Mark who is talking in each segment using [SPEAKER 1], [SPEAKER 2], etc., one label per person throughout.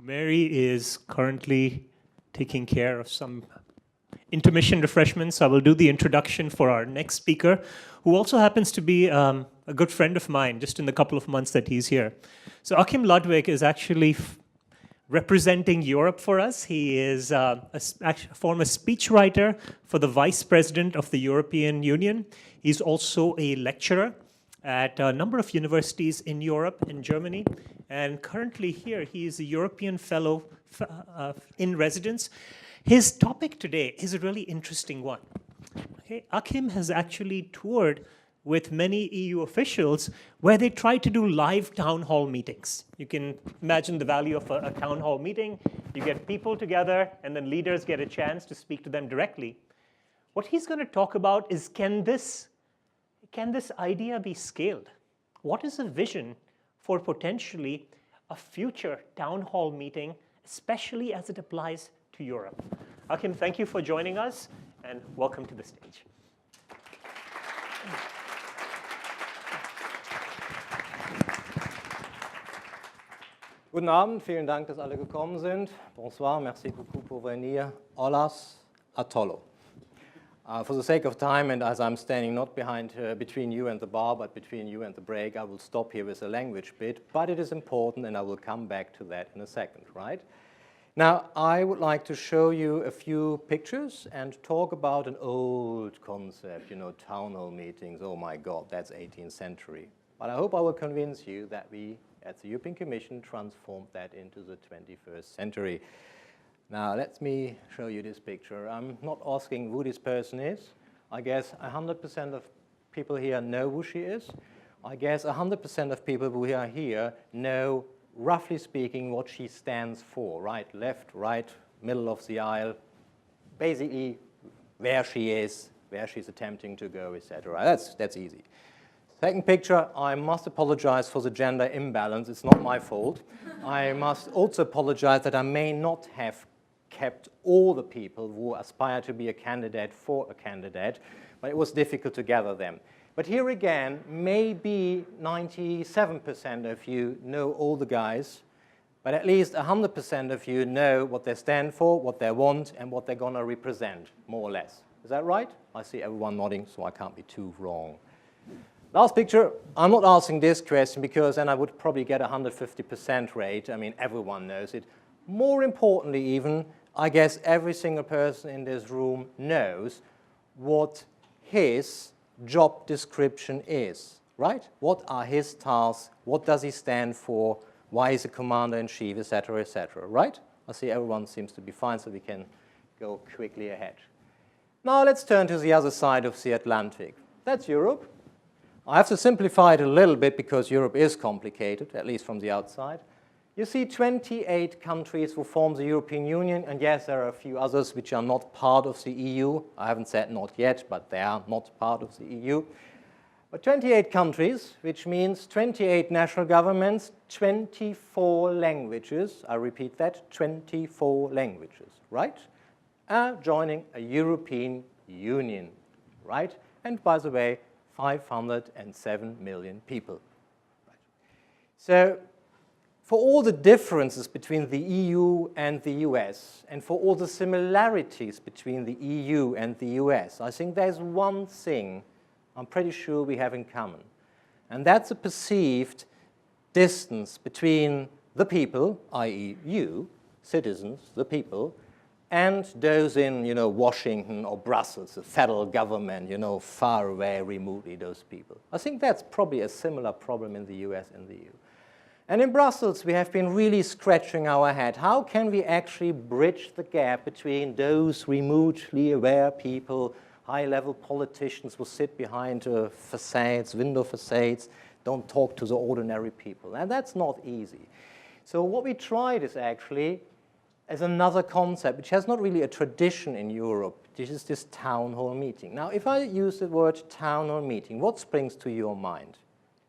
[SPEAKER 1] Mary is currently taking care of some intermission refreshments. So I will do the introduction for our next speaker, who also happens to be a good friend of mine, just in the couple of months that he's here. So Achim Ladwig is actually representing Europe for us. He is a former speechwriter for the Vice President of the European Union. He's also a lecturer at a number of universities in Europe and Germany. And currently here, he is a European Fellow in residence. His topic today is a really interesting one. Okay? Achim has actually toured with many EU officials where they try to do live town hall meetings. You can imagine the value of a town hall meeting. You get people together, and then leaders get a chance to speak to them directly. What he's going to talk about is, can this idea be scaled? What is a vision for potentially a future town hall meeting, especially as it applies to Europe? Achim, thank you for joining us, and welcome to the stage.
[SPEAKER 2] Guten Abend, vielen Dank, dass alle gekommen sind. Bonsoir, merci beaucoup pour venir. Olas, atolo. For the sake of time, and as I'm standing not between you and the bar, but between you and the break, I will stop here with the language bit, but it is important, and I will come back to that in a second, right? Now, I would like to show you a few pictures and talk about an old concept, you know, town hall meetings. Oh my God, that's 18th century. But I hope I will convince you that we, at the European Commission, transformed that into the 21st century. Now, let me show you this picture. I'm not asking who this person is. I guess 100% of people here know who she is. I guess 100% of people who are here know, roughly speaking, what she stands for, right, left, right, middle of the aisle, basically where she is, where she's attempting to go, etc. That's easy. Second picture, I must apologize for the gender imbalance. It's not my fault. I must also apologize that I may not have kept all the people who aspire to be a candidate for a candidate, but it was difficult to gather them. But here again, maybe 97% of you know all the guys, but at least 100% of you know what they stand for, what they want, and what they're going to represent, more or less. Is that right? I see everyone nodding, so I can't be too wrong. Last picture, I'm not asking this question because then I would probably get a 150% rate. I mean, everyone knows it. More importantly even, I guess every single person in this room knows what his job description is, right? What are his tasks? What does he stand for? Why is he commander-in-chief, etc., etc., right? I see everyone seems to be fine, so we can go quickly ahead. Now let's turn to the other side of the Atlantic. That's Europe. I have to simplify it a little bit because Europe is complicated, at least from the outside. You see 28 countries who form the European Union, and yes, there are a few others which are not part of the EU. I haven't said not yet, but they are not part of the EU. But 28 countries, which means 28 national governments, 24 languages, I repeat that, 24 languages, right? Are joining a European Union, right? And by the way, 507 million people. Right. So, for all the differences between the EU and the US, and for all the similarities between the EU and the US, I think there's one thing I'm pretty sure we have in common. And that's a perceived distance between the people, i.e. you, citizens, the people, and those in, you know, Washington or Brussels, the federal government, you know, far away, remotely, those people. I think that's probably a similar problem in the US and the EU. And in Brussels, we have been really scratching our head. How can we actually bridge the gap between those remotely aware people, high-level politicians who sit behind facades, window facades, don't talk to the ordinary people? And that's not easy. So what we tried is actually as another concept, which has not really a tradition in Europe. This is this town hall meeting. Now, if I use the word town hall meeting, what springs to your mind?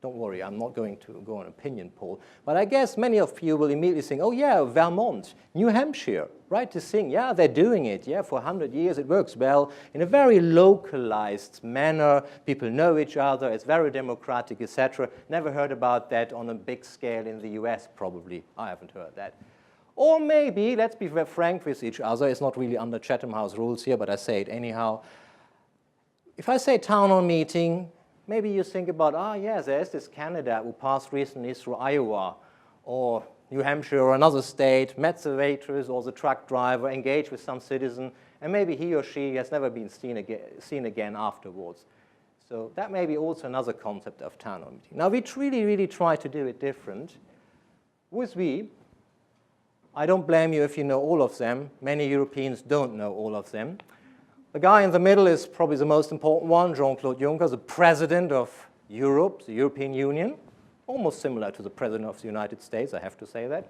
[SPEAKER 2] Don't worry, I'm not going to go on an opinion poll. But I guess many of you will immediately think, oh yeah, Vermont, New Hampshire, right? To think, yeah, they're doing it. Yeah, for 100 years it works well in a very localized manner. People know each other. It's very democratic, etc. Never heard about that on a big scale in the US, probably. I haven't heard that. Or maybe, let's be very frank with each other, it's not really under Chatham House rules here, but I say it anyhow. If I say town hall meeting, maybe you think about, yeah, there's this candidate who passed recently through Iowa or New Hampshire or another state, met the waitress or the truck driver, engaged with some citizen, and maybe he or she has never been seen again afterwards. So that may be also another concept of town hall meeting. Now, we really try to do it different. With we, I don't blame you if you know all of them. Many Europeans don't know all of them. The guy in the middle is probably the most important one, Jean-Claude Juncker, the president of Europe, the European Union, almost similar to the president of the United States, I have to say that.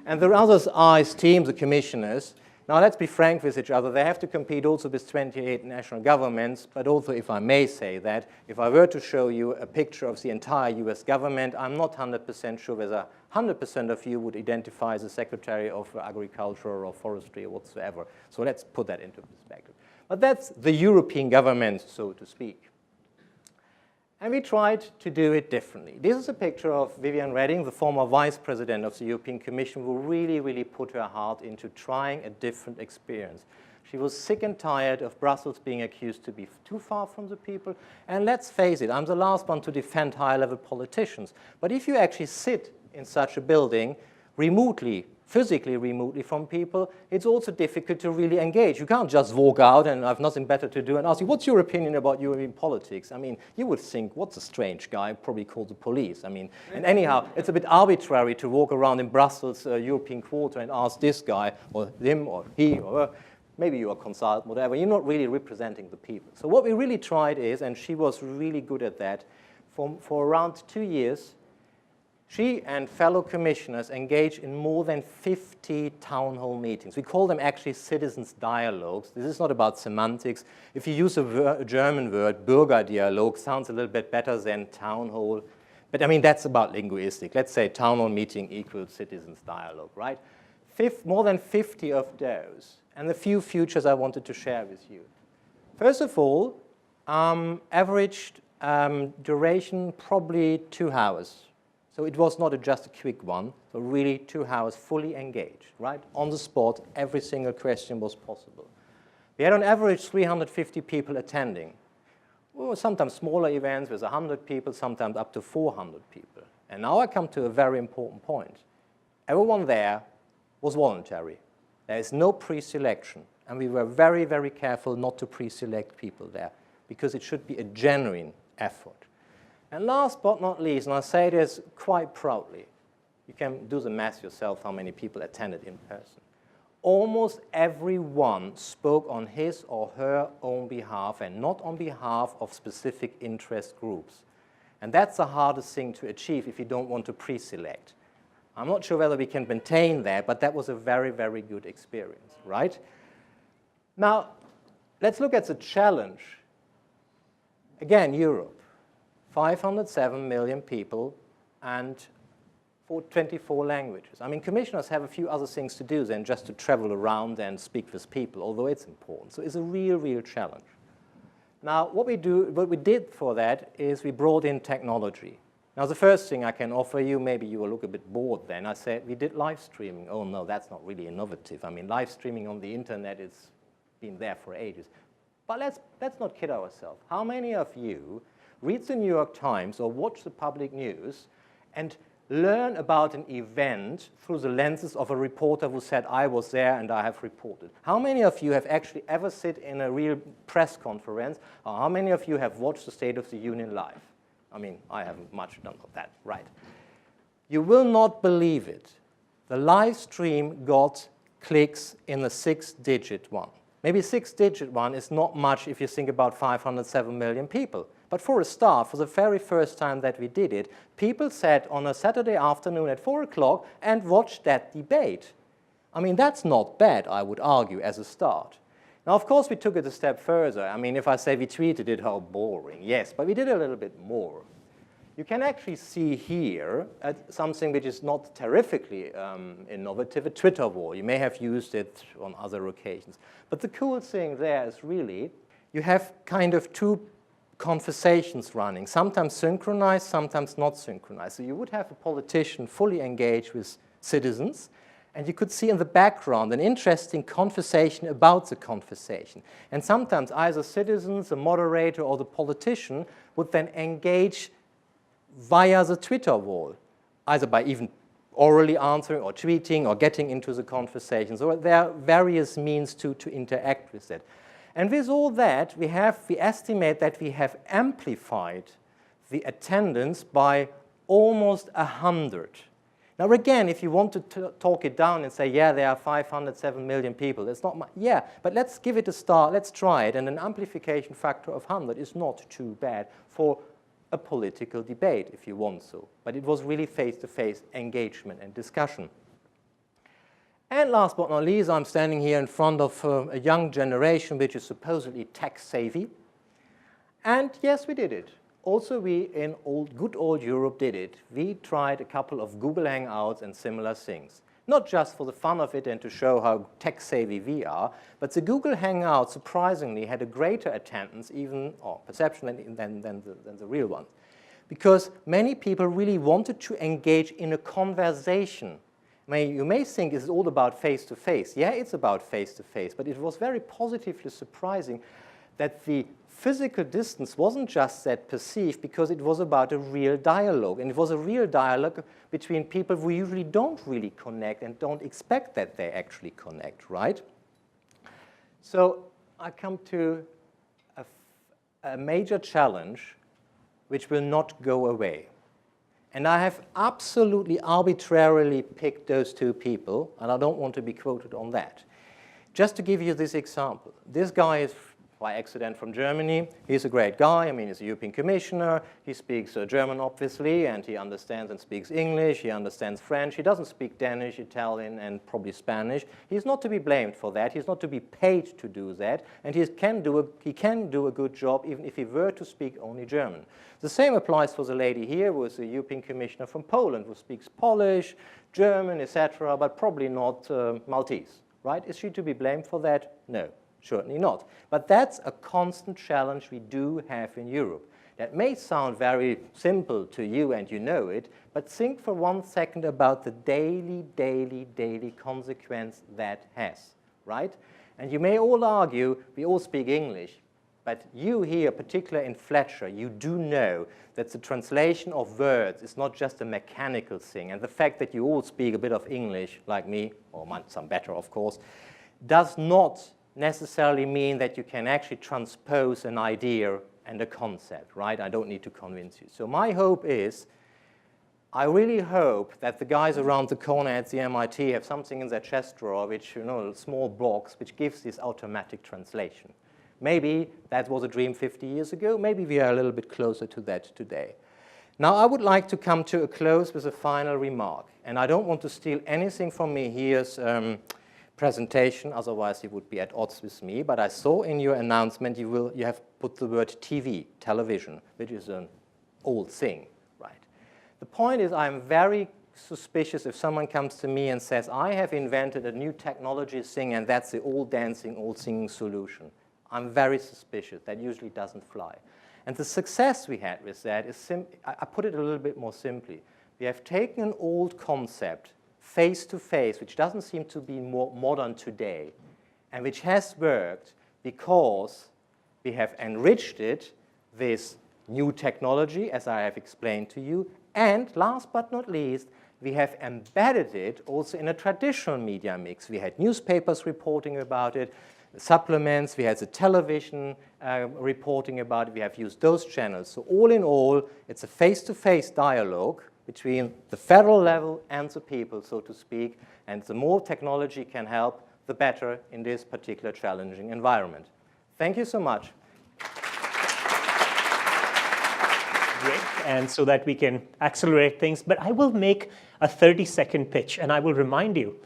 [SPEAKER 2] And the others are his team, the commissioners. Now, let's be frank with each other. They have to compete also with 28 national governments, but also, if I may say that, if I were to show you a picture of the entire US government, I'm not 100% sure whether 100% of you would identify as the Secretary of Agriculture or Forestry or whatsoever. So let's put that into perspective. But that's the European government, so to speak. And we tried to do it differently. This is a picture of Viviane Reding, the former vice president of the European Commission, who really put her heart into trying a different experience. She was sick and tired of Brussels being accused to be too far from the people. And let's face it, I'm the last one to defend high-level politicians. But if you actually sit in such a building remotely, physically remotely from people, it's also difficult to really engage. You can't just walk out and have nothing better to do and ask you, what's your opinion about European politics? I mean, you would think, what's a strange guy, probably called the police. I mean, and anyhow, it's a bit arbitrary to walk around in Brussels, European quarter, and ask this guy, or him, or he, or her. Maybe you're a consultant, whatever. You're not really representing the people. So what we really tried is, and she was really good at that, for around 2 years, she and fellow commissioners engaged in more than 50 town hall meetings. We call them actually citizens' dialogues. This is not about semantics. If you use a German word, Bürgerdialog sounds a little bit better than town hall. But I mean, that's about linguistic. Let's say town hall meeting equals citizens' dialogue, right? More than 50 of those. And a few futures I wanted to share with you. First of all, averaged duration probably 2 hours. So it was not just a quick one, so really 2 hours fully engaged, right? On the spot, every single question was possible. We had on average 350 people attending. Well, sometimes smaller events with 100 people, sometimes up to 400 people. And now I come to a very important point. Everyone there was voluntary. There is no pre-selection. And we were very careful not to pre-select people there because it should be a genuine effort. And last but not least, and I say this quite proudly, you can do the math yourself how many people attended in person. Almost everyone spoke on his or her own behalf and not on behalf of specific interest groups. And that's the hardest thing to achieve if you don't want to pre-select. I'm not sure whether we can maintain that, but that was a very good experience, right? Now, let's look at the challenge. Again, Europe. 507 million people and 24 languages. I mean, commissioners have a few other things to do than just to travel around and speak with people, although it's important. So it's a real challenge. Now, what we did for that is we brought in technology. Now, the first thing I can offer you, maybe you will look a bit bored then, I said we did live streaming. Oh no, that's not really innovative. I mean, live streaming on the internet has been there for ages. But let's not kid ourselves. How many of you read the New York Times or watch the public news and learn about an event through the lenses of a reporter who said, I was there and I have reported? How many of you have actually ever sit in a real press conference, or how many of you have watched the State of the Union live? I mean, I haven't much done of that, right? You will not believe it. The live stream got clicks in the 6-digit one. Maybe 6-digit one is not much if you think about 507 million people. But for a start, for the very first time that we did it, people sat on a Saturday afternoon at 4 o'clock and watched that debate. I mean, that's not bad, I would argue, as a start. Now, of course, we took it a step further. I mean, if I say we tweeted it, how boring. Yes, but we did a little bit more. You can actually see here something which is not terrifically innovative, a Twitter wall. You may have used it on other occasions. But the cool thing there is really you have kind of two conversations running, sometimes synchronized, sometimes not synchronized. So you would have a politician fully engaged with citizens, And you could see in the background an interesting conversation about the conversation. And sometimes either citizens, the moderator, or the politician would then engage via the Twitter wall, either by even orally answering or tweeting or getting into the conversation. So there are various means to interact with it. And with all that, we estimate that we have amplified the attendance by almost 100. Now again, if you want to talk it down and say, yeah, there are 507 million people, it's not much. Yeah, but let's give it a start, let's try it, and an amplification factor of 100 is not too bad for a political debate, if you want so. But it was really face-to-face engagement and discussion. And last but not least, I'm standing here in front of a young generation which is supposedly tech-savvy. And yes, we did it. Also, we in good old Europe did it. We tried a couple of Google Hangouts and similar things. Not just for the fun of it and to show how tech-savvy we are, but the Google Hangout, surprisingly, had a greater attendance, even, or perception, than the real one. Because many people really wanted to engage in a conversation. You may think it's all about face-to-face. Yeah, it's about face-to-face, but it was very positively surprising that the physical distance wasn't just that perceived, because it was about a real dialogue. And it was a real dialogue between people who usually don't really connect and don't expect that they actually connect, right? So I come to a major challenge which will not go away. And I have absolutely arbitrarily picked those two people, and I don't want to be quoted on that. Just to give you this example, this guy is by accident from Germany. He's a great guy. I mean, he's a European commissioner. He speaks German, obviously, and he understands and speaks English. He understands French. He doesn't speak Danish, Italian, and probably Spanish. He's not to be blamed for that. He's not to be paid to do that. And he can do a good job even if he were to speak only German. The same applies for the lady here, who is a European commissioner from Poland, who speaks Polish, German, etc., but probably not Maltese, right? Is she to be blamed for that? No. Certainly not. But that's a constant challenge we do have in Europe. That may sound very simple to you and you know it, but think for 1 second about the daily consequence that has, right? And you may all argue, we all speak English, but you here, particularly in Fletcher, you do know that the translation of words is not just a mechanical thing. And the fact that you all speak a bit of English, like me, or some better, of course, does not necessarily mean that you can actually transpose an idea and a concept, right? I don't need to convince you. So my hope is, I really hope that the guys around the corner at the MIT have something in their chest drawer, which, you know, a small box, which gives this automatic translation. Maybe that was a dream 50 years ago. Maybe we are a little bit closer to that today. Now, I would like to come to a close with a final remark. And I don't want to steal anything from me here's presentation, otherwise you would be at odds with me. But I saw in your announcement you have put the word TV, television, which is an old thing, right? The point is, I'm very suspicious if someone comes to me and says, I have invented a new technology thing and that's the old dancing, old singing solution. I'm very suspicious. That usually doesn't fly. And the success we had with that is, I put it a little bit more simply. We have taken an old concept, face-to-face, which doesn't seem to be more modern today, and which has worked because we have enriched it with new technology, as I have explained to you, and last but not least, we have embedded it also in a traditional media mix. We had newspapers reporting about it, supplements, we had the television reporting about it, we have used those channels. So all in all, it's a face-to-face dialogue between the federal level and the people, so to speak, and the more technology can help, the better in this particular challenging environment. Thank you so much.
[SPEAKER 1] Great, and so that we can accelerate things, but I will make a 30-second pitch, and I will remind you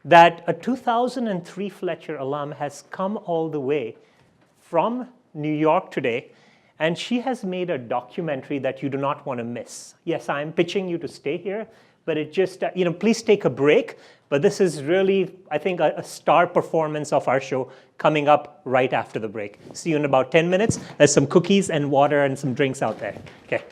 [SPEAKER 1] that a 2003 Fletcher alum has come all the way from New York today, and she has made a documentary that you do not want to miss. Yes, I'm pitching you to stay here, but it just, please take a break. But this is really, I think, a star performance of our show coming up right after the break. See you in about 10 minutes. There's some cookies and water and some drinks out there. Okay.